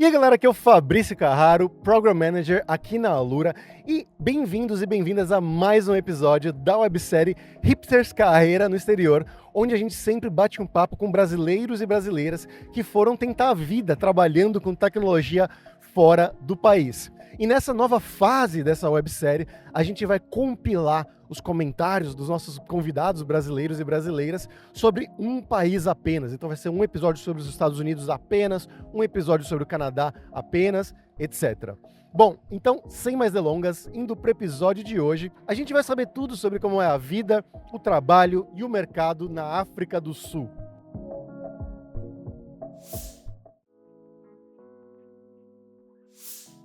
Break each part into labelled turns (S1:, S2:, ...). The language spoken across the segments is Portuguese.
S1: E aí galera, aqui é o Fabrício Carraro, Program Manager aqui na Alura, e bem-vindos e bem-vindas a mais um episódio da websérie Hipsters Carreira no Exterior, onde a gente sempre bate um papo com brasileiros e brasileiras que foram tentar a vida trabalhando com tecnologia fora do país. E nessa nova fase dessa websérie, a gente vai compilar os comentários dos nossos convidados brasileiros e brasileiras sobre um país apenas. Então vai ser um episódio sobre os Estados Unidos apenas, um episódio sobre o Canadá apenas, etc. Bom, então, sem mais delongas, indo para o episódio de hoje, a gente vai saber tudo sobre como é a vida, o trabalho e o mercado na África do Sul.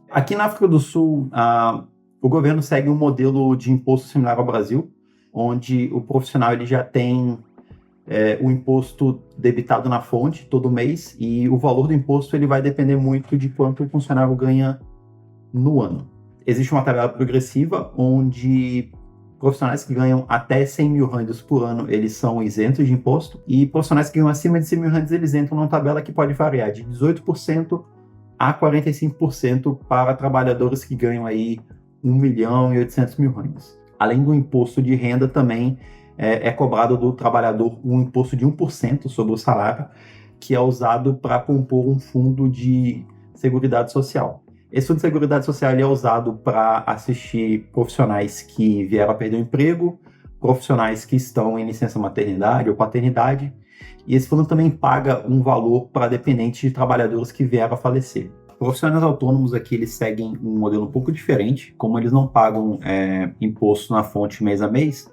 S2: Aqui na África do Sul, o governo segue um modelo de imposto similar ao Brasil, onde o profissional ele já tem o imposto debitado na fonte todo mês e o valor do imposto ele vai depender muito de quanto o funcionário ganha no ano. Existe uma tabela progressiva onde profissionais que ganham até 100 mil rands por ano, eles são isentos de imposto, e profissionais que ganham acima de 100 mil rands, eles entram numa tabela que pode variar de 18% a 45% para trabalhadores que ganham aí 1.800.000 rands. Além do imposto de renda, também é cobrado do trabalhador um imposto de 1% sobre o salário, que é usado para compor um fundo de seguridade social. Esse fundo de seguridade social ele é usado para assistir profissionais que vieram a perder o emprego, profissionais que estão em licença maternidade ou paternidade, e esse fundo também paga um valor para dependentes de trabalhadores que vieram a falecer. Profissionais autônomos aqui eles seguem um modelo um pouco diferente, como eles não pagam imposto na fonte mês a mês,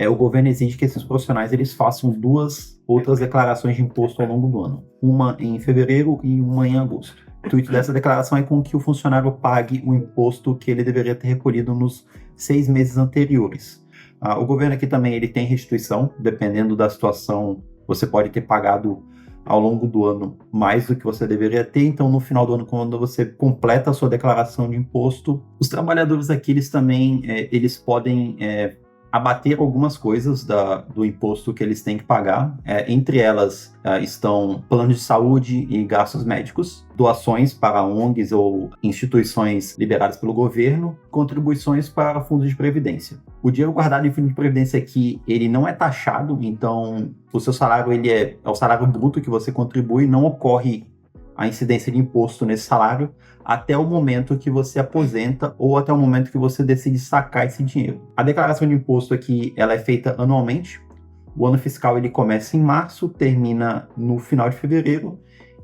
S2: o governo exige que esses profissionais eles façam duas outras declarações de imposto ao longo do ano, uma em fevereiro e uma em agosto. O intuito dessa declaração é com que o funcionário pague o imposto que ele deveria ter recolhido nos 6 meses anteriores. O governo aqui também ele tem restituição, dependendo da situação. Você pode ter pagado ao longo do ano mais do que você deveria ter, então no final do ano, quando você completa a sua declaração de imposto, os trabalhadores aqui eles também eles podem abater algumas coisas do imposto que eles têm que pagar. Entre elas estão planos de saúde e gastos médicos, doações para ONGs ou instituições liberadas pelo governo, contribuições para fundos de previdência. O dinheiro guardado em fundo de previdência aqui, ele não é taxado, então o seu salário ele é o salário bruto que você contribui, não ocorre a incidência de imposto nesse salário até o momento que você aposenta ou até o momento que você decide sacar esse dinheiro. A declaração de imposto aqui ela é feita anualmente. O ano fiscal ele começa em março, termina no final de fevereiro,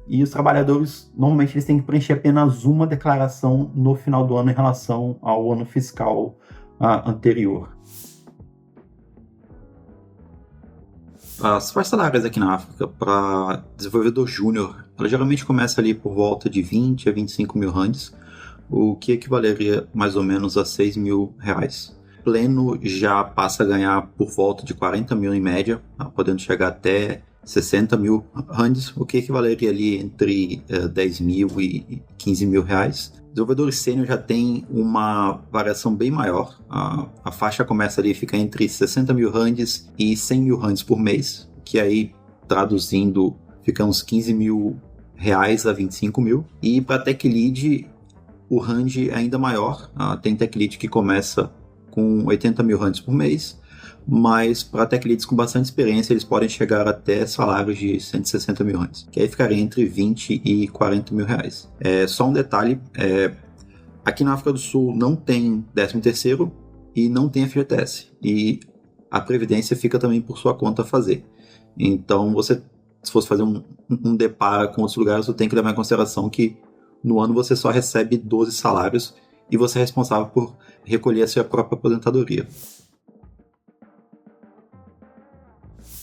S2: e os trabalhadores normalmente eles têm que preencher apenas uma declaração no final do ano em relação ao ano fiscal anterior. As faixas salariais aqui na África para desenvolvedor júnior, ela geralmente começa ali por volta de 20 a 25 mil rands, o que equivaleria mais ou menos a 6 mil reais. Pleno já passa a ganhar por volta de 40 mil em média, podendo chegar até 60 mil rands, o que equivaleria ali entre 10 mil e 15 mil reais. Desenvolvedores sênior já tem uma variação bem maior. A faixa começa ali, fica entre 60 mil rands e 100 mil rands por mês, que aí, traduzindo, fica uns 15 mil reais a 25 mil. E para Tech Lead, o rand é ainda maior. Tem Tech Lead que começa com 80 mil rands por mês, mas para Tech Leads com bastante experiência, eles podem chegar até salários de 160 mil rands, que aí ficaria entre 20 e 40 mil reais. Só um detalhe, aqui na África do Sul não tem 13º e não tem FGTS, e a Previdência fica também por sua conta a fazer. Então, você, se fosse fazer um deparo com outros lugares, você tem que levar em consideração que no ano você só recebe 12 salários e você é responsável por recolher a sua própria aposentadoria.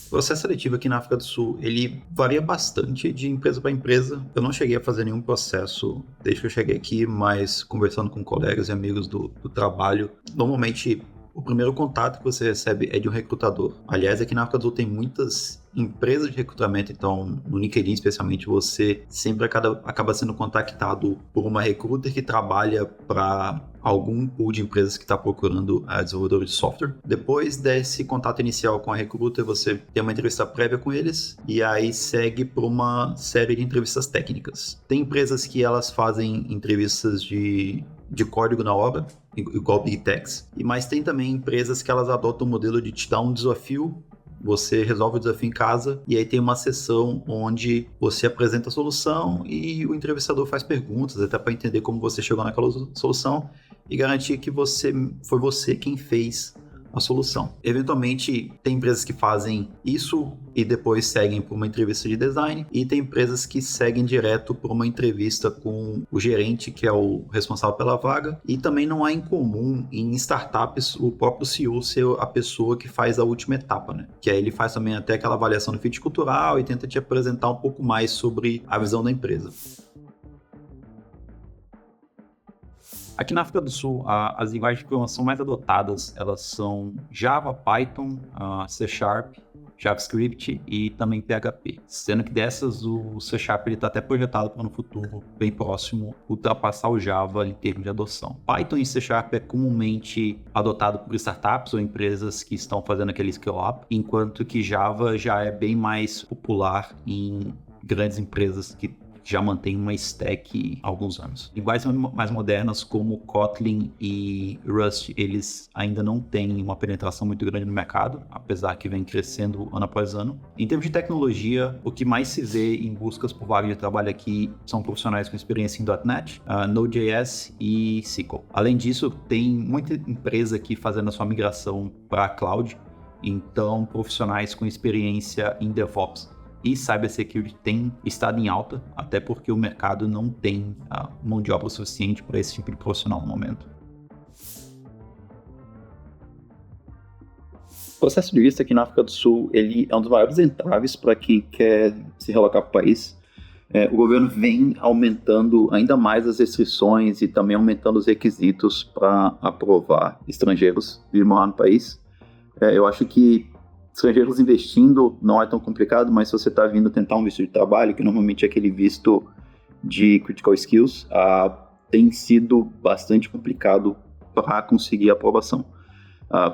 S2: O processo seletivo aqui na África do Sul, ele varia bastante de empresa para empresa. Eu não cheguei a fazer nenhum processo desde que eu cheguei aqui, mas conversando com colegas e amigos do trabalho, normalmente o primeiro contato que você recebe é de um recrutador. Aliás, aqui na África do Sul tem muitas empresas de recrutamento, então no LinkedIn especialmente, você sempre acaba sendo contactado por uma recruiter que trabalha para algum pool de empresas que está procurando desenvolvedores de software. Depois desse contato inicial com a recruiter, você tem uma entrevista prévia com eles e aí segue por uma série de entrevistas técnicas. Tem empresas que elas fazem entrevistas de código na hora, igual Big Techs, mas tem também empresas que elas adotam o modelo de te dar um desafio, você resolve o desafio em casa e aí tem uma sessão onde você apresenta a solução e o entrevistador faz perguntas até para entender como você chegou naquela solução e garantir que foi você quem fez a solução. Eventualmente, tem empresas que fazem isso e depois seguem por uma entrevista de design, e tem empresas que seguem direto por uma entrevista com o gerente, que é o responsável pela vaga, e também não é incomum em startups o próprio CEO ser a pessoa que faz a última etapa, né? Que aí ele faz também até aquela avaliação do fit cultural e tenta te apresentar um pouco mais sobre a visão da empresa. Aqui na África do Sul, as linguagens de programação mais adotadas, elas são Java, Python, C#, JavaScript e também PHP. Sendo que dessas, o C# está até projetado para no futuro, bem próximo, ultrapassar o Java em termos de adoção. Python e C# é comumente adotado por startups ou empresas que estão fazendo aquele scale-up, enquanto que Java já é bem mais popular em grandes empresas que já mantém uma stack há alguns anos. Linguagens mais modernas como Kotlin e Rust, eles ainda não têm uma penetração muito grande no mercado, apesar que vem crescendo ano após ano. Em termos de tecnologia, o que mais se vê em buscas por vaga de trabalho aqui são profissionais com experiência em .NET, Node.js e SQL. Além disso, tem muita empresa aqui fazendo a sua migração para a cloud, então profissionais com experiência em DevOps e Cybersecurity tem estado em alta, até porque o mercado não tem mão de obra suficiente para esse tipo de profissional no momento. O processo de visto aqui na África do Sul, ele é um dos maiores entraves para quem quer se relocar para o país. O governo vem aumentando ainda mais as restrições e também aumentando os requisitos para aprovar estrangeiros vir morar no país. Eu acho que estrangeiros investindo não é tão complicado, mas se você está vindo tentar um visto de trabalho, que normalmente é aquele visto de critical skills, tem sido bastante complicado para conseguir a aprovação.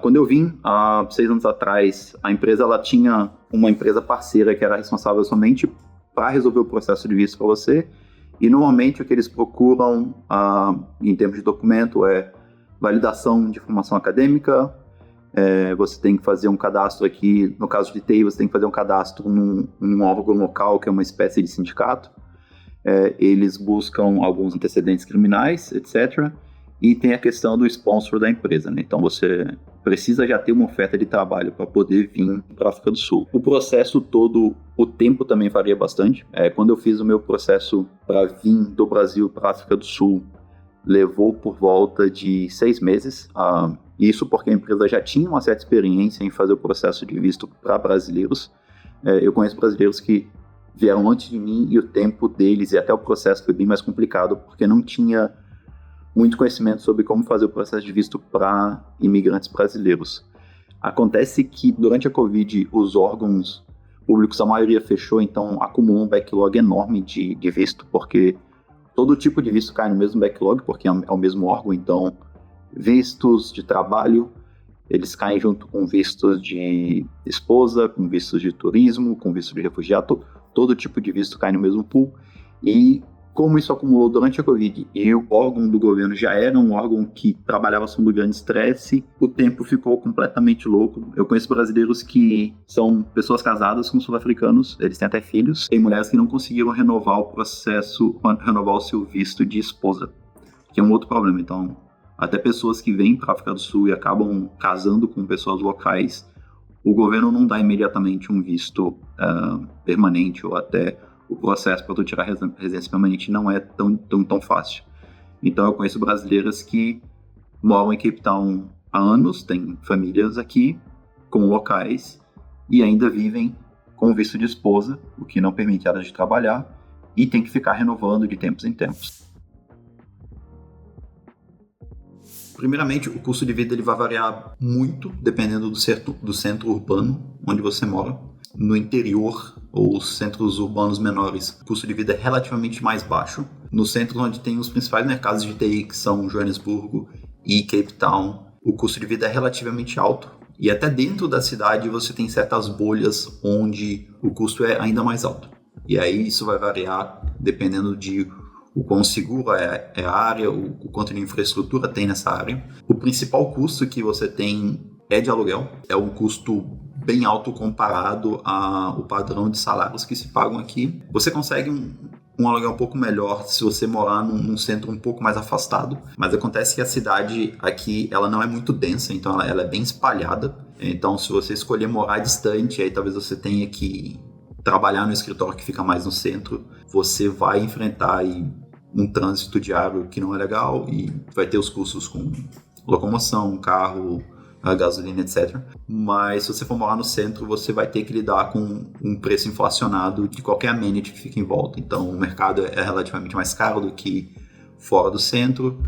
S2: Quando eu vim, há 6 anos atrás, a empresa ela tinha uma empresa parceira que era responsável somente para resolver o processo de visto para você, e normalmente o que eles procuram em termos de documento é validação de formação acadêmica. Você tem que fazer um cadastro aqui, no caso de TI, você tem que fazer um cadastro num órgão local, que é uma espécie de sindicato. Eles buscam alguns antecedentes criminais, etc. E tem a questão do sponsor da empresa, né? Então você precisa já ter uma oferta de trabalho para poder vir para a África do Sul. O processo todo, o tempo também varia bastante. Quando eu fiz o meu processo para vir do Brasil para a África do Sul, levou por volta de 6 meses. Isso porque a empresa já tinha uma certa experiência em fazer o processo de visto para brasileiros. Eu conheço brasileiros que vieram antes de mim e o tempo deles e até o processo foi bem mais complicado porque não tinha muito conhecimento sobre como fazer o processo de visto para imigrantes brasileiros. Acontece que durante a Covid os órgãos públicos, a maioria fechou, então acumulou um backlog enorme de visto, porque todo tipo de visto cai no mesmo backlog, porque é o mesmo órgão, então vistos de trabalho, eles caem junto com vistos de esposa, com vistos de turismo, com visto de refugiado, todo tipo de visto cai no mesmo pool. E como isso acumulou durante a Covid e o órgão do governo já era um órgão que trabalhava sob grande estresse, o tempo ficou completamente louco. Eu conheço brasileiros que são pessoas casadas com sul-africanos, eles têm até filhos, tem mulheres que não conseguiram renovar o processo, renovar o seu visto de esposa, que é um outro problema. Então, até pessoas que vêm para a África do Sul e acabam casando com pessoas locais, o governo não dá imediatamente um visto permanente, ou até o processo para tu tirar residência permanente não é tão fácil. Então eu conheço brasileiras que moram em Cape Town há anos, têm famílias aqui, com locais, e ainda vivem com visto de esposa, o que não permite elas de trabalhar, e tem que ficar renovando de tempos em tempos. Primeiramente, o custo de vida ele vai variar muito, dependendo do centro urbano onde você mora. no interior ou centros urbanos menores, o custo de vida é relativamente mais baixo. Nos centros onde tem os principais mercados de TI, que são Joanesburgo e Cape Town, o custo de vida é relativamente alto. E até dentro da cidade você tem certas bolhas onde o custo é ainda mais alto. E aí isso vai variar dependendo de o quão seguro é a área, o quanto de infraestrutura tem nessa área. O principal custo que você tem é de aluguel. É um custo bem alto comparado ao padrão de salários que se pagam aqui. Você consegue um aluguel um pouco melhor se você morar num centro um pouco mais afastado, mas acontece que a cidade aqui ela não é muito densa, então ela é bem espalhada. Então se você escolher morar distante, aí talvez você tenha que trabalhar no escritório que fica mais no centro, você vai enfrentar aí um trânsito diário que não é legal e vai ter os custos com locomoção, carro, a gasolina, etc. Mas se você for morar no centro, você vai ter que lidar com um preço inflacionado de qualquer amenity que fica em volta. Então, o mercado é relativamente mais caro do que fora do centro.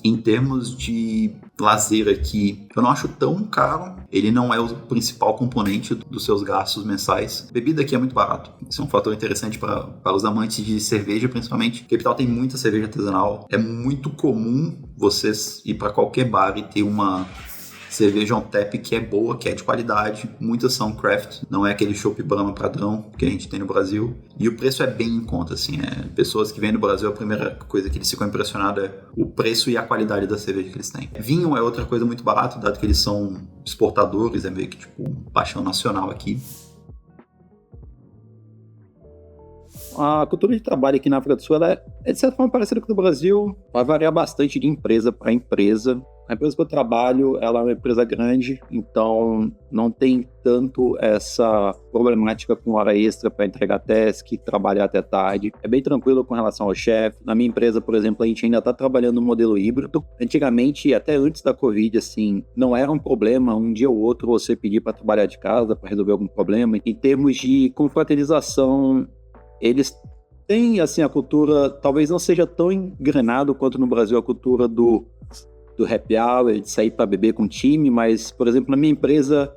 S2: Em termos de lazer aqui, eu não acho tão caro. Ele não é o principal componente dos seus gastos mensais. Bebida aqui é muito barato. Isso é um fator interessante para os amantes de cerveja, principalmente. Cape Town tem muita cerveja artesanal. É muito comum vocês ir para qualquer bar e ter uma cerveja on tap que é boa, que é de qualidade. Muitas são craft, não é aquele chopp Brahma padrão que a gente tem no Brasil. E o preço é bem em conta, assim. Pessoas que vêm do Brasil, a primeira coisa que eles ficam impressionados é o preço e a qualidade da cerveja que eles têm. Vinho é outra coisa muito barata, dado que eles são exportadores, é meio que tipo paixão nacional aqui.
S3: A cultura de trabalho aqui na África do Sul ela é de certa forma parecida com o do Brasil, vai variar bastante de empresa para empresa. A empresa que eu trabalho, ela é uma empresa grande, então não tem tanto essa problemática com hora extra para entregar task, trabalhar até tarde. É bem tranquilo com relação ao chefe. Na minha empresa, por exemplo, a gente ainda está trabalhando no modelo híbrido. Antigamente, até antes da Covid, assim, não era um problema um dia ou outro você pedir para trabalhar de casa, para resolver algum problema. Em termos de confraternização, eles têm, assim, a cultura, talvez não seja tão engrenado quanto no Brasil a cultura do happy hour, de sair para beber com o time, mas, por exemplo, na minha empresa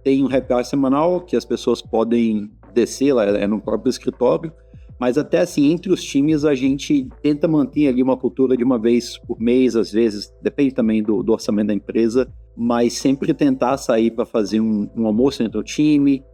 S3: tem um happy hour semanal que as pessoas podem descer, lá é no próprio escritório, mas até assim, entre os times a gente tenta manter ali uma cultura de uma vez por mês, às vezes, depende também do orçamento da empresa, mas sempre tentar sair para fazer um almoço entre o time,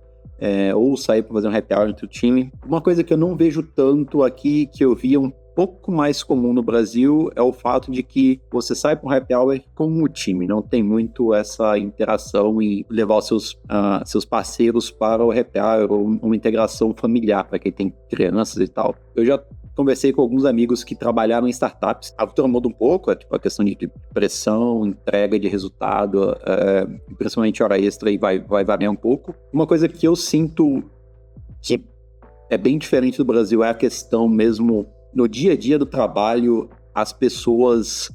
S3: ou sair para fazer um happy hour entre o time. Uma coisa que eu não vejo tanto aqui, que eu via um pouco mais comum no Brasil, é o fato de que você sai para um happy hour com o time, não tem muito essa interação e levar os seus parceiros para o happy hour, ou uma integração familiar para quem tem crianças e tal. Eu já conversei com alguns amigos que trabalharam em startups. A cultura muda um pouco, tipo a questão de pressão, entrega de resultado, principalmente hora extra, e vai variar um pouco. Uma coisa que eu sinto que é bem diferente do Brasil é a questão mesmo no dia a dia do trabalho. As pessoas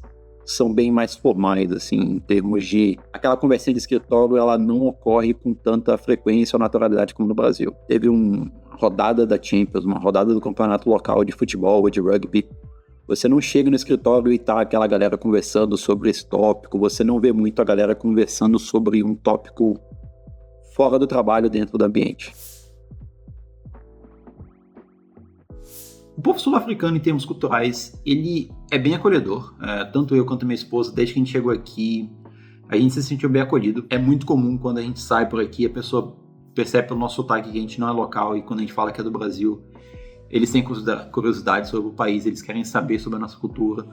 S3: são bem mais formais, assim, em termos de... Aquela conversinha de escritório, ela não ocorre com tanta frequência ou naturalidade como no Brasil. Teve uma rodada da Champions, uma rodada do campeonato local de futebol ou de rugby. Você não chega no escritório e tá aquela galera conversando sobre esse tópico, você não vê muito a galera conversando sobre um tópico fora do trabalho, dentro do ambiente.
S2: O povo sul-africano, em termos culturais, ele é bem acolhedor. Tanto eu quanto minha esposa, desde que a gente chegou aqui, a gente se sentiu bem acolhido. É muito comum quando a gente sai por aqui, a pessoa percebe pelo nosso sotaque que a gente não é local, e quando a gente fala que é do Brasil, eles têm curiosidade sobre o país, eles querem saber sobre a nossa cultura.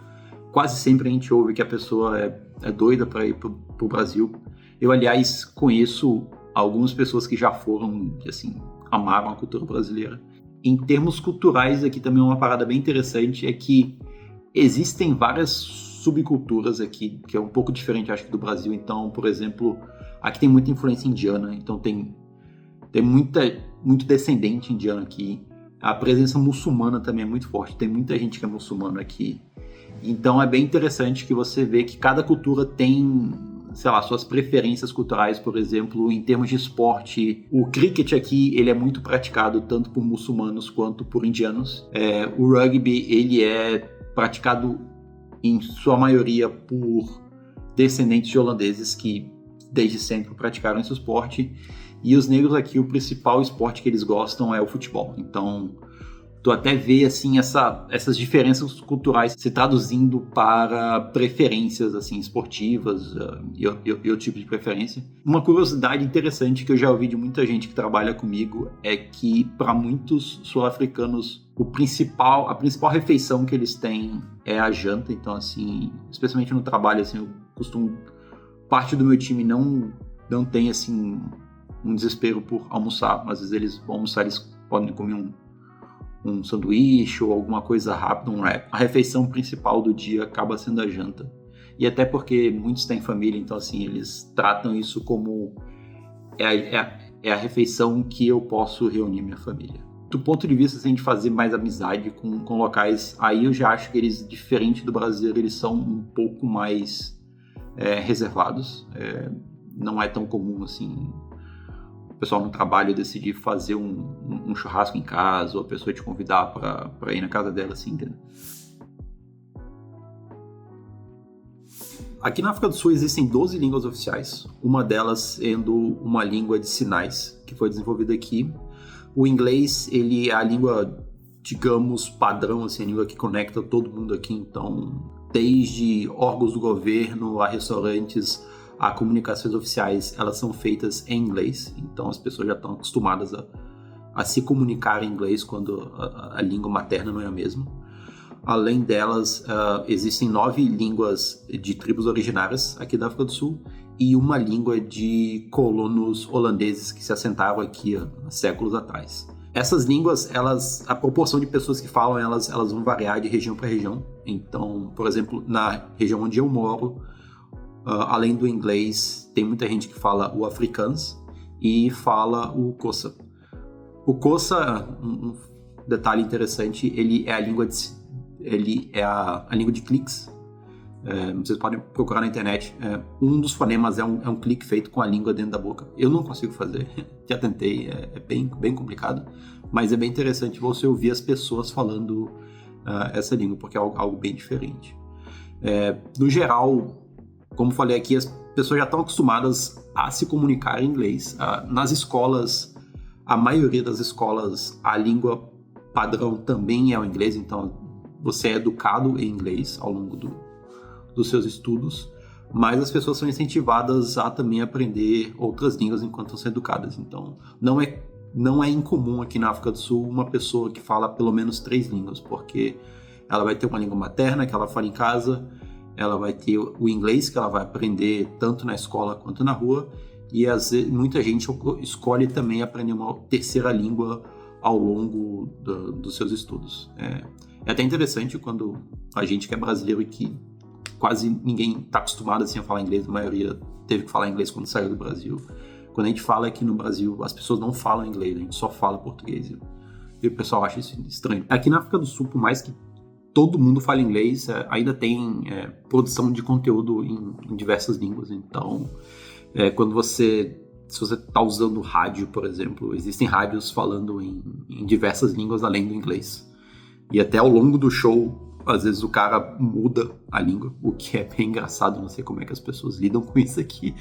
S2: Quase sempre a gente ouve que a pessoa é doida para ir pro Brasil. Eu, aliás, conheço algumas pessoas que já foram, assim, amaram a cultura brasileira. Em termos culturais, aqui também uma parada bem interessante é que existem várias subculturas aqui, que é um pouco diferente, acho que, do Brasil. Então, por exemplo, aqui tem muita influência indiana, então tem muito descendente indiano aqui. A presença muçulmana também é muito forte, tem muita gente que é muçulmana aqui. Então é bem interessante que você vê que cada cultura tem, sei lá, suas preferências culturais. Por exemplo, em termos de esporte, o cricket aqui, ele é muito praticado tanto por muçulmanos quanto por indianos. O rugby, ele é praticado em sua maioria por descendentes de holandeses que desde sempre praticaram esse esporte.
S3: E os negros aqui, o principal esporte que eles gostam é o futebol. Então, tu até vê assim, essas diferenças culturais se traduzindo para preferências assim, esportivas e outro tipo de preferência. Uma curiosidade interessante que eu já ouvi de muita gente que trabalha comigo é que, para muitos sul-africanos, a principal refeição que eles têm é a janta. Então, assim, especialmente no trabalho, assim, eu costumo... Parte do meu time não tem, assim, um desespero por almoçar. Às vezes eles vão almoçar, eles podem comer um sanduíche ou alguma coisa rápida, um wrap. A refeição principal do dia acaba sendo a janta. E até porque muitos têm família, então, assim, eles tratam isso como é a refeição que eu posso reunir minha família. Do ponto de vista, assim, de fazer mais amizade com locais, aí eu já acho que eles, diferente do brasileiro, eles são um pouco mais reservados. Não é tão comum, assim, o pessoal no trabalho decidir fazer um churrasco em casa, ou a pessoa te convidar para ir na casa dela, assim, entendeu? Aqui na África do Sul existem 12 línguas oficiais, uma delas sendo uma língua de sinais, que foi desenvolvida aqui. O inglês, ele é a língua, digamos, padrão, assim, a língua que conecta todo mundo aqui. Então, desde órgãos do governo a restaurantes, a comunicações oficiais, elas são feitas em inglês. Então, as pessoas já estão acostumadas a se comunicar em inglês quando a língua materna não é a mesma. Além delas, existem 9 línguas de tribos originárias aqui da África do Sul e uma língua de colonos holandeses que se assentaram aqui há séculos atrás. Essas línguas, a proporção de pessoas que falam, elas vão variar de região para região. Então, por exemplo, na região onde eu moro, além do inglês, tem muita gente que fala o afrikaans e fala o Xhosa. O Xhosa, um detalhe interessante, ele é a língua de cliques. Vocês podem procurar na internet. Um dos fonemas é um clique feito com a língua dentro da boca. Eu não consigo fazer, já tentei, é bem, bem complicado, mas é bem interessante você ouvir as pessoas falando essa língua, porque é algo bem diferente. No geral, como falei aqui, as pessoas já estão acostumadas a se comunicar em inglês. Nas escolas, a maioria das escolas, a língua padrão também é o inglês, então você é educado em inglês ao longo dos seus estudos, mas as pessoas são incentivadas a também aprender outras línguas enquanto estão sendo educadas. Então, não é incomum aqui na África do Sul uma pessoa que fala pelo menos 3 línguas, porque ela vai ter uma língua materna que ela fala em casa, ela vai ter o inglês que ela vai aprender tanto na escola quanto na rua, e muita gente escolhe também aprender uma terceira língua ao longo dos seus estudos. É até interessante quando a gente que é brasileiro e que quase ninguém está acostumado assim, a falar inglês, a maioria teve que falar inglês quando saiu do Brasil. Quando a gente fala aqui no Brasil, as pessoas não falam inglês, a gente só fala português. E o pessoal acha isso estranho. Aqui na África do Sul, por mais que todo mundo fale inglês, ainda tem produção de conteúdo em diversas línguas. Então, se você está usando rádio, por exemplo, existem rádios falando em diversas línguas além do inglês. E até ao longo do show, às vezes o cara muda a língua, o que é bem engraçado, não sei como é que as pessoas lidam com isso aqui,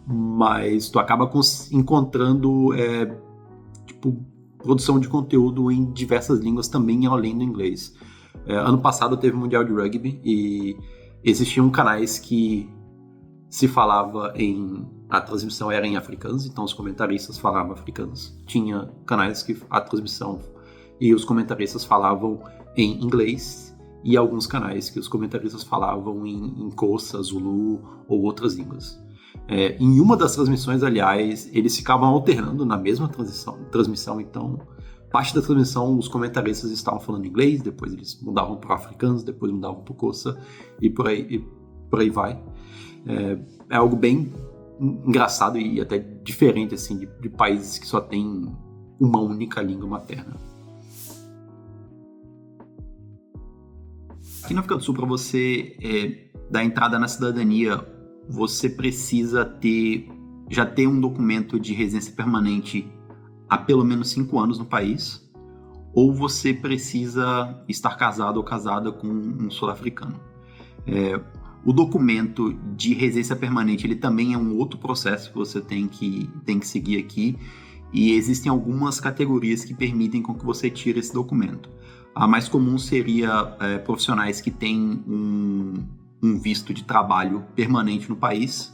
S3: mas tu acaba encontrando produção de conteúdo em diversas línguas também além do inglês. Ano passado teve o Mundial de Rugby e existiam canais que se falava a transmissão era em afrikaans, então os comentaristas falavam afrikaans. Tinha canais que a transmissão e os comentaristas falavam em inglês, e alguns canais que os comentaristas falavam em Xhosa, Zulu ou outras línguas. Em uma das transmissões, aliás, eles ficavam alternando na mesma transmissão, então parte da transmissão os comentaristas estavam falando inglês, depois eles mudavam para afrikaans, depois mudavam para Xhosa e por aí vai. É algo bem engraçado e até diferente assim, de países que só têm uma única língua materna. Aqui na África do Sul, para você dar entrada na cidadania, você precisa já ter um documento de residência permanente há pelo menos 5 anos no país, ou você precisa estar casado ou casada com um sul-africano.
S2: O documento de residência permanente, ele também é um outro processo que você tem que seguir aqui, e existem algumas categorias que permitem com que você tire esse documento. A mais comum seria profissionais que têm um visto de trabalho permanente no país,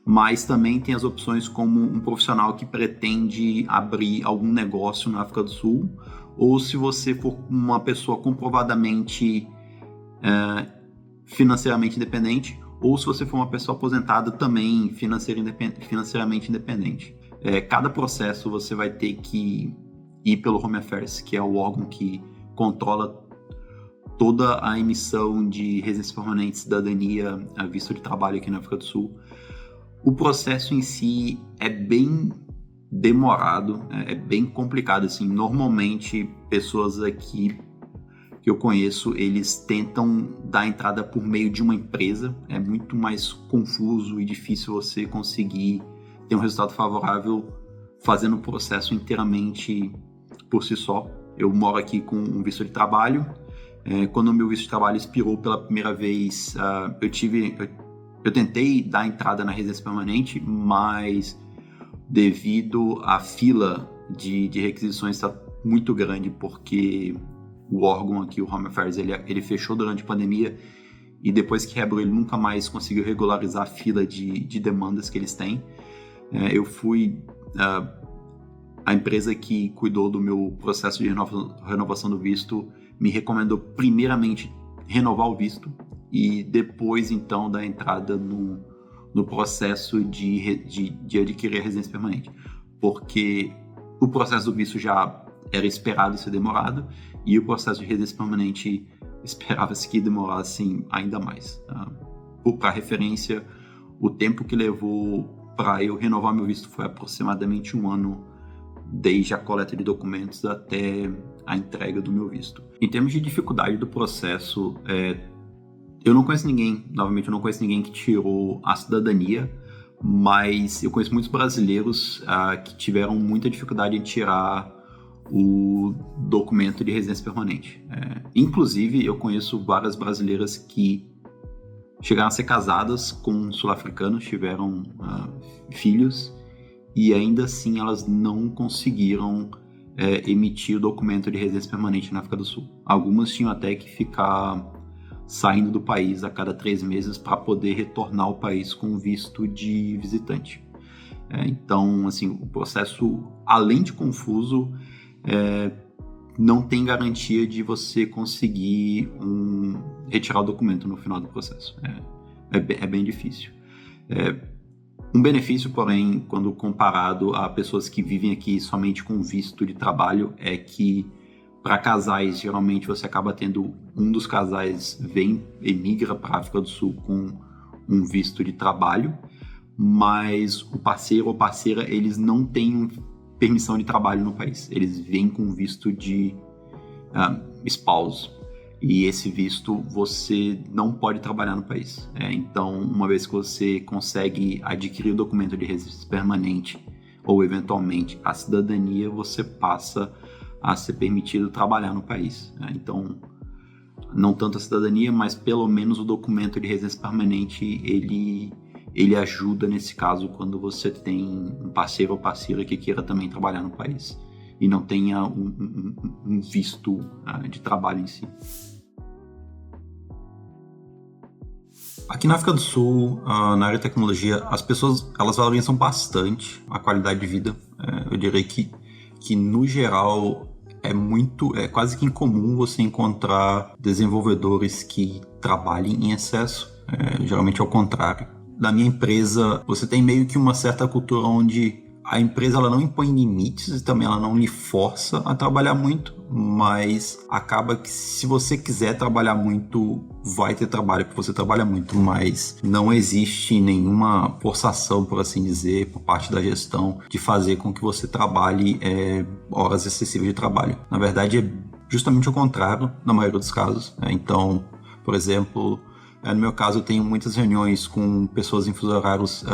S2: mas também tem as opções como um profissional que pretende abrir algum negócio na África do Sul, ou se você for uma pessoa comprovadamente financeiramente independente, ou se você for uma pessoa aposentada também financeiramente independente. Cada processo você vai ter que ir pelo Home Affairs, que é o órgão que controla toda a emissão de residência permanente, cidadania, visto de trabalho aqui na África do Sul. O processo em si é bem demorado, é bem complicado. Assim, normalmente, pessoas aqui que eu conheço, eles tentam dar entrada por meio de uma empresa. É muito mais confuso e difícil você conseguir ter um resultado favorável fazendo o processo inteiramente por si só. Eu moro aqui com um visto de trabalho. Quando o meu visto de trabalho expirou pela primeira vez, eu tentei dar entrada na residência permanente, mas devido à fila de requisições está muito grande, porque o órgão aqui, o Home Affairs, ele fechou durante a pandemia, e depois que reabriu ele nunca mais conseguiu regularizar a fila de demandas que eles têm. Eu fui... A empresa que cuidou do meu processo de renovação do visto me recomendou primeiramente renovar o visto e depois, então, dar entrada no processo de adquirir a residência permanente. Porque o processo do visto já era esperado ser demorado e o processo de residência permanente esperava-se que demorasse ainda mais. Para referência, o tempo que levou para eu renovar meu visto foi aproximadamente 1 ano, desde a coleta de documentos até a entrega do meu visto. Em termos de dificuldade do processo, eu não conheço ninguém que tirou a cidadania, mas eu conheço muitos brasileiros que tiveram muita dificuldade em tirar o documento de residência permanente. Inclusive, eu conheço várias brasileiras que chegaram a ser casadas com sul-africanos, tiveram filhos, e ainda assim elas não conseguiram emitir o documento de residência permanente na África do Sul. Algumas tinham até que ficar saindo do país a cada 3 meses para poder retornar ao país com visto de visitante. Então, assim, o processo, além de confuso, não tem garantia de você conseguir retirar o documento no final do processo. É bem difícil. Um benefício, porém, quando comparado a pessoas que vivem aqui somente com visto de trabalho, é que para casais, geralmente você acaba tendo um dos casais emigra para a África do Sul com um visto de trabalho, mas o parceiro ou parceira, eles não têm permissão de trabalho no país. Eles vêm com visto de spouse. E esse visto você não pode trabalhar no país. Então, uma vez que você consegue adquirir o documento de residência permanente ou, eventualmente, a cidadania, você passa a ser permitido trabalhar no país. Então, não tanto a cidadania, mas pelo menos o documento de residência permanente, ele ajuda nesse caso quando você tem um parceiro ou parceira que queira também trabalhar no país e não tenha um visto de trabalho em si. Aqui na África do Sul, na área de tecnologia, as pessoas elas valorizam bastante a qualidade de vida. Eu diria que no geral é quase que incomum você encontrar desenvolvedores que trabalhem em excesso. Geralmente é o contrário. Na minha empresa, você tem meio que uma certa cultura onde a empresa ela não impõe limites e também ela não lhe força a trabalhar muito, mas acaba que se você quiser trabalhar muito, vai ter trabalho porque você trabalha muito, mas não existe nenhuma forçação, por assim dizer, por parte da gestão de fazer com que você trabalhe horas excessivas de trabalho. Na verdade, é justamente o contrário na maioria dos casos. Então, por exemplo, no meu caso, eu tenho muitas reuniões com pessoas em fusos horários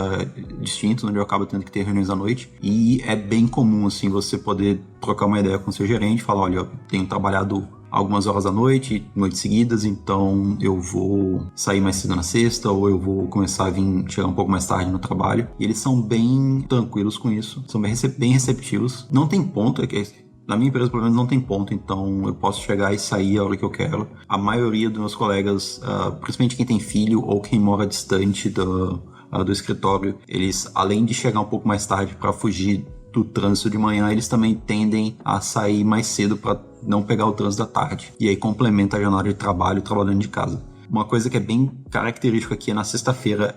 S2: distintos, onde eu acabo tendo que ter reuniões à noite. E é bem comum, assim, você poder trocar uma ideia com o seu gerente e falar, olha, eu tenho trabalhado algumas horas da noite, noites seguidas, então eu vou sair mais cedo na sexta, ou eu vou começar a vir chegar um pouco mais tarde no trabalho. E eles são bem tranquilos com isso, são bem receptivos. Não tem ponto, na minha empresa, pelo menos, não tem ponto, então eu posso chegar e sair a hora que eu quero. A maioria dos meus colegas, principalmente quem tem filho ou quem mora distante do escritório, eles, além de chegar um pouco mais tarde para fugir do trânsito de manhã, eles também tendem a sair mais cedo para não pegar o trânsito da tarde. E aí complementa a jornada de trabalho trabalhando de casa. Uma coisa que é bem característica aqui é na sexta-feira,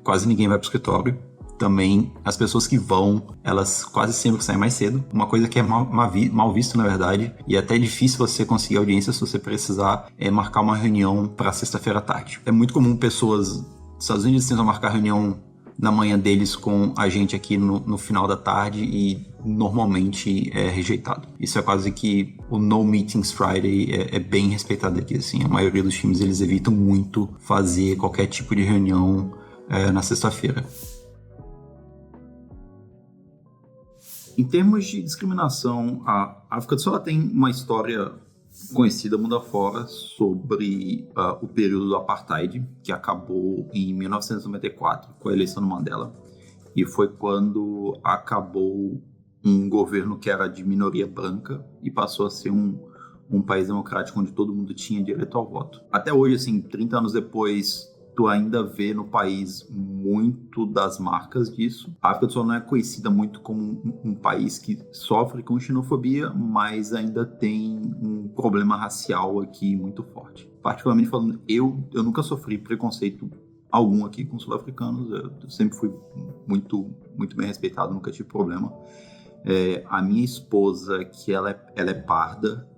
S2: quase ninguém vai para o escritório. Também as pessoas que vão, elas quase sempre saem mais cedo. Uma coisa que é mal visto, na verdade, e é até difícil você conseguir audiência se você precisar marcar uma reunião para sexta-feira à tarde. É muito comum pessoas dos Estados Unidos tentam marcar reunião na manhã deles com a gente aqui no final da tarde e normalmente é rejeitado. Isso é quase que o No Meetings Friday é bem respeitado aqui, assim. A maioria dos times, eles evitam muito fazer qualquer tipo de reunião na sexta-feira. Em termos de discriminação, a África do Sul tem uma história conhecida mundo afora sobre o período do Apartheid, que acabou em 1994, com a eleição do Mandela. E foi quando acabou um governo que era de minoria branca e passou a ser um país democrático onde todo mundo tinha direito ao voto. Até hoje, assim, 30 anos depois, tu ainda vê no país muito das marcas disso. A África do Sul não é conhecida muito como um país que sofre com xenofobia, mas ainda tem um problema racial aqui muito forte. Particularmente falando, eu nunca sofri preconceito algum aqui com sul-africanos. Eu sempre fui muito, muito bem respeitado, nunca tive problema. A minha esposa, que ela é parda,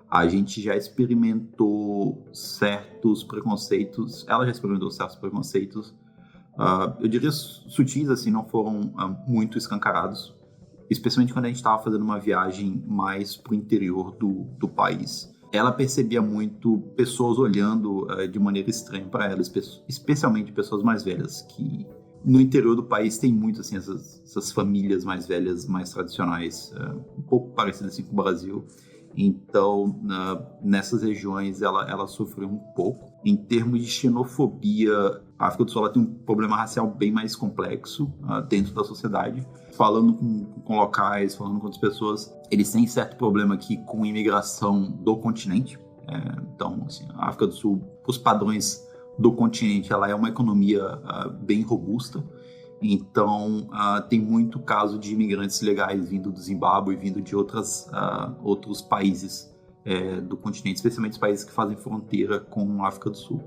S2: a gente já experimentou certos preconceitos, ela já experimentou certos preconceitos, eu diria sutis, assim, não foram muito escancarados, especialmente quando a gente estava fazendo uma viagem mais para o interior do país. Ela percebia muito pessoas olhando de maneira estranha para ela, especialmente pessoas mais velhas, que no interior do país tem muito, assim, essas famílias mais velhas, mais tradicionais, um pouco parecidas assim, com o Brasil. Então, nessas regiões, ela sofreu um pouco. Em termos de xenofobia, a África do Sul tem um problema racial bem mais complexo dentro da sociedade. Falando com locais, falando com outras pessoas, eles têm certo problema aqui com imigração do continente. Então, assim, a África do Sul, os padrões do continente, ela é uma economia bem robusta. Então, tem muito caso de imigrantes ilegais vindo do Zimbábue, vindo de outros países do continente, especialmente os países que fazem fronteira com a África do Sul.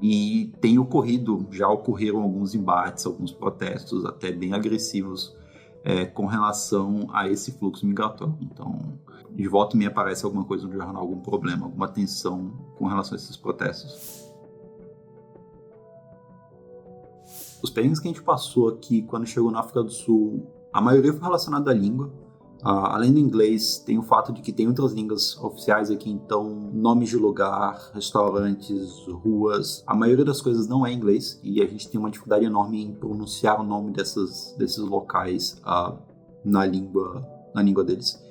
S2: E já ocorreram alguns embates, alguns protestos até bem agressivos com relação a esse fluxo migratório. Então, de volta e meia aparece alguma coisa no jornal, algum problema, alguma tensão com relação a esses protestos. Os perrengues que a gente passou aqui quando chegou na África do Sul, a maioria foi relacionada à língua. Além do inglês, tem o fato de que tem outras línguas oficiais aqui, então nomes de lugar, restaurantes, ruas, a maioria das coisas não é inglês e a gente tem uma dificuldade enorme em pronunciar o nome desses locais na língua deles.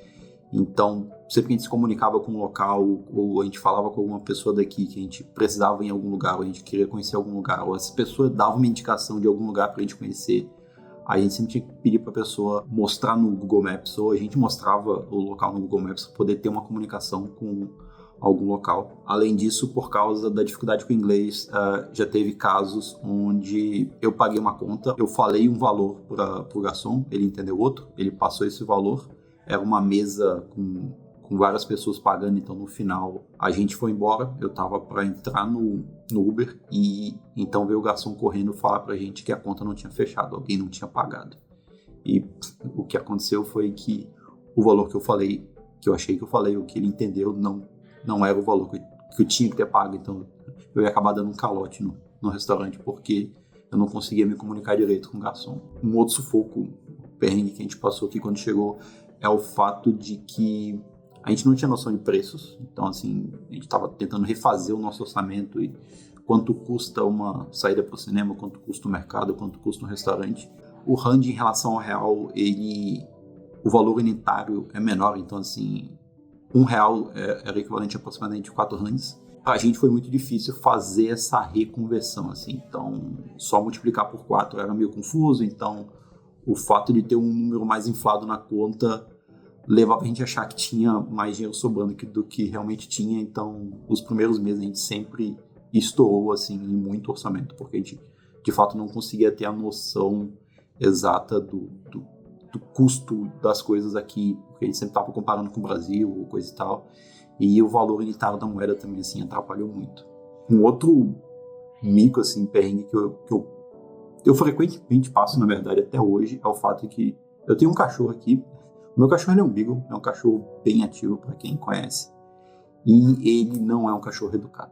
S2: Então, sempre que a gente se comunicava com um local ou a gente falava com alguma pessoa daqui que a gente precisava ir em algum lugar ou a gente queria conhecer algum lugar ou essa pessoa dava uma indicação de algum lugar pra gente conhecer, a gente sempre tinha que pedir pra pessoa mostrar no Google Maps ou a gente mostrava o local no Google Maps para poder ter uma comunicação com algum local. Além disso, por causa da dificuldade com o inglês, já teve casos onde eu paguei uma conta, eu falei um valor pro garçom, ele entendeu outro, ele passou esse valor. Era uma mesa com várias pessoas pagando, então no final a gente foi embora, eu tava para entrar no Uber e então veio o garçom correndo falar pra gente que a conta não tinha fechado, alguém não tinha pagado. E o que aconteceu foi que o valor que eu falei, que eu achei que eu falei, o que ele entendeu, não era o valor que eu tinha que ter pago, então eu ia acabar dando um calote no restaurante porque eu não conseguia me comunicar direito com o garçom. Um outro sufoco, perrengue que a gente passou aqui quando chegou, é o fato de que a gente não tinha noção de preços. Então, assim, a gente estava tentando refazer o nosso orçamento e quanto custa uma saída para o cinema, quanto custa o mercado, quanto custa um restaurante. O rand em relação ao real, o valor unitário é menor. Então, assim,
S3: R$1 era equivalente a aproximadamente 4 rands. Para a gente foi muito difícil fazer essa reconversão, assim. Então, só multiplicar por 4 era meio confuso. Então, o fato de ter um número mais inflado na conta levava a gente a achar que tinha mais dinheiro sobrando do que realmente tinha. Então, os primeiros meses a gente sempre estourou, assim, em muito orçamento, porque a gente, de fato, não conseguia ter a noção exata do custo das coisas aqui, porque a gente sempre estava comparando com o Brasil, coisa e tal. E o valor unitário da moeda também, assim, atrapalhou muito. Um outro mico, assim, perrengue que eu frequentemente passo, na verdade, até hoje, é o fato de que eu tenho um cachorro aqui. O meu cachorro é um Beagle, é um cachorro bem ativo, para quem conhece. E ele não é um cachorro educado.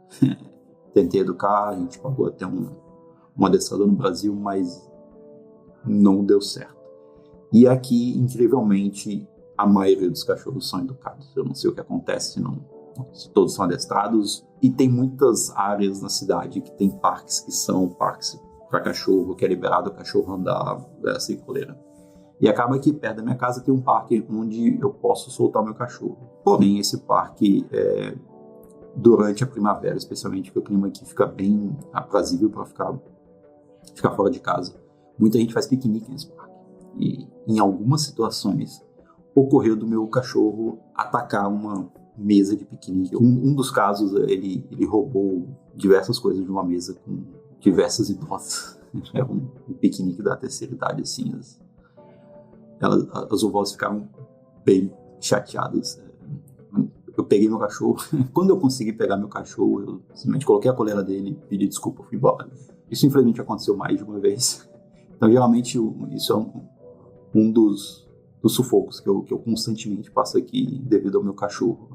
S3: Tentei educar, a gente pagou até um adestrador no Brasil, mas não deu certo. E aqui, incrivelmente, a maioria dos cachorros são educados. Eu não sei o que acontece, se todos são adestrados. E tem muitas áreas na cidade que tem parques que são parques para cachorro, que é liberado o cachorro andar sem coleira. E acaba que perto da minha casa tem um parque onde eu posso soltar o meu cachorro. Porém, esse parque, durante a primavera, especialmente, que o clima aqui fica bem aprazível para ficar fora de casa, muita gente faz piquenique nesse parque. E em algumas situações ocorreu do meu cachorro atacar uma mesa de piquenique. Um dos casos, ele roubou diversas coisas de uma mesa com diversas idosas. Era um piquenique da terceira idade, assim. As vovós ficaram bem chateadas. Eu peguei meu cachorro. Quando eu consegui pegar meu cachorro, eu simplesmente coloquei a coleira dele, pedi desculpa, fui embora. Isso, infelizmente, aconteceu mais de uma vez. Então, geralmente, isso é um dos sufocos que eu constantemente passo aqui devido ao meu cachorro.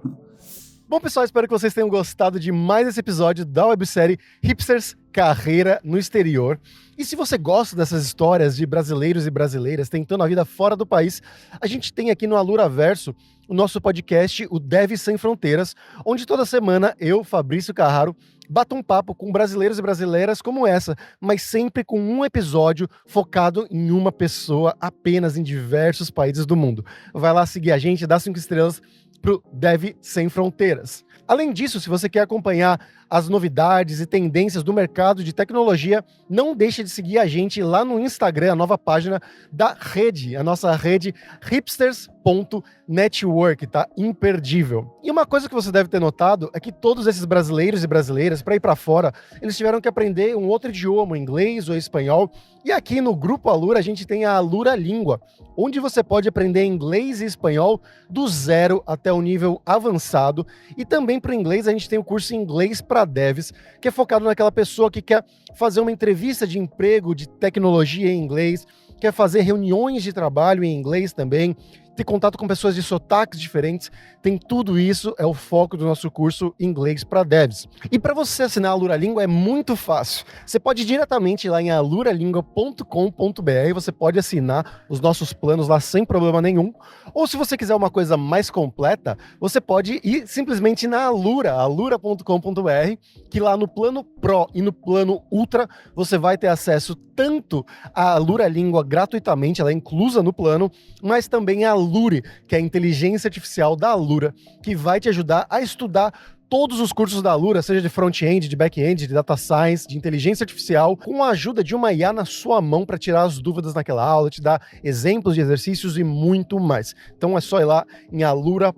S1: Bom, pessoal, espero que vocês tenham gostado de mais esse episódio da websérie Hipsters Carreira no Exterior. E se você gosta dessas histórias de brasileiros e brasileiras tentando a vida fora do país, a gente tem aqui no Aluraverso o nosso podcast, o Dev Sem Fronteiras, onde toda semana eu, Fabrício Carraro, bato um papo com brasileiros e brasileiras como essa, mas sempre com um episódio focado em uma pessoa apenas em diversos países do mundo. Vai lá seguir a gente, dá 5 estrelas pro Dev Sem Fronteiras. Além disso, se você quer acompanhar as novidades e tendências do mercado de tecnologia, não deixe de seguir a gente lá no Instagram, a nova página da rede, a nossa rede hipsters.network, tá imperdível. E uma coisa que você deve ter notado é que todos esses brasileiros e brasileiras, para ir para fora, eles tiveram que aprender um outro idioma, inglês ou espanhol. E aqui no Grupo Alura a gente tem a Alura Língua, onde você pode aprender inglês e espanhol do zero até o nível avançado. E também para o inglês a gente tem o curso Inglês para Devs, que é focado naquela pessoa que quer fazer uma entrevista de emprego de tecnologia em inglês, quer fazer reuniões de trabalho em inglês também, ter contato com pessoas de sotaques diferentes. Tem tudo isso, é o foco do nosso curso Inglês para Devs. E para você assinar a Alura Língua é muito fácil. Você pode ir diretamente lá em aluralingua.com.br, você pode assinar os nossos planos lá sem problema nenhum. Ou se você quiser uma coisa mais completa, você pode ir simplesmente na Alura, alura.com.br, que lá no plano Pro e no plano Ultra você vai ter acesso tanto à Alura Língua gratuitamente, ela é inclusa no plano, mas também a Lure, que é a inteligência artificial da Alura, que vai te ajudar a estudar todos os cursos da Alura, seja de front-end, de back-end, de data science, de inteligência artificial, com a ajuda de uma IA na sua mão para tirar as dúvidas naquela aula, te dar exemplos de exercícios e muito mais. Então é só ir lá em alura.com.br.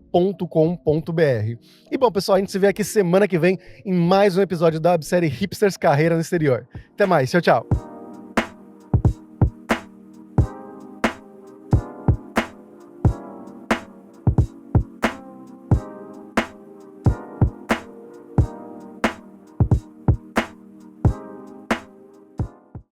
S1: E bom, pessoal, a gente se vê aqui semana que vem em mais um episódio da websérie Hipsters Carreira no Exterior. Até mais, tchau, tchau!